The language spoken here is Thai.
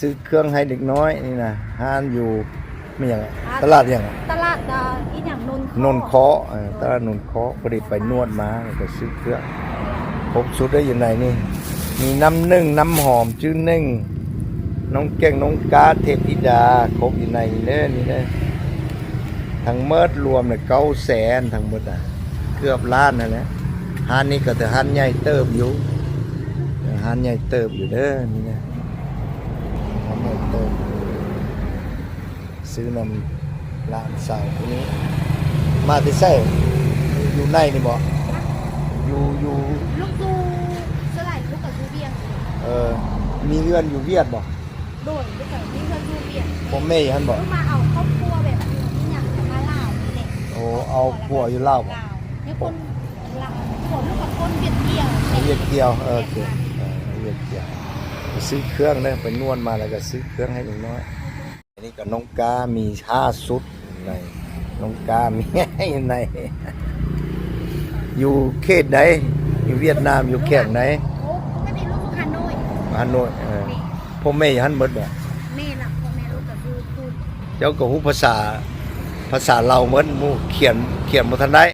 ซื้อเครื่องให้เด็กน้อยนี่นะห้านอยู่ไม่อย่างตลาดอย่างตลาดอีหยังนนเคาะตลาดนนเคาะพอดีไปนวดมาก็ซื้อเครื่องครบชุดได้อยู่ไหนนี่มีน้ำนึ่งน้ำหอมชื่อนึ่งน้องแก้งน้องกาเทพธิดาครบอยู่ในนี่เด้อนี่เด้อทั้งเมิดรวมเนี่ย900,000ทั้งหมดเกือบล้านนั่นแหละห้านนี้ก็แต่ห้านใหญ่เติบอยู่ห้านใหญ่เติบอยู่เด้อนี่นะห้านใหญ่เติบซื้อนำร้านสาวคนนี้มาที่ใส่อยู่ในนี่บ่อยู่ลูกดูสลายลูกกับดูเบียงมีเรือนอยู่เวียดบ่โดยลูกกับนี่เพื่อนดูเบียงผมแม่ฮั่นบ่มาเอาครอบครัวแบบนี้อย่างมาลาวนี่แหละโอ้เอาผัวอยู่ลาวบ่นี่คนลาวผมลูกกับคนเวียดเกี่ยวเวียดเกี่ยวโอเคเวียดเกี่ยวไปซื้อเครื่องเด้อไปนวดมาแล้วก็ซื้อเครื่องให้ลุงน้อยอันนี้ก็น้องกามี5ชุดในน้องกามีให้ในอยู่เขตไหนอยู่เวียดนามอยู่แขกไหนโอ้ก็มีลูกฮานอยฮานอยพ่อแม่ฮั่นเบิดบ่แม่น่ะพ่อแม่ลูกกับพูดเจ้าก็ฮู้ภาษาลาวเหมือนหมู่เขียนบ่ทันได้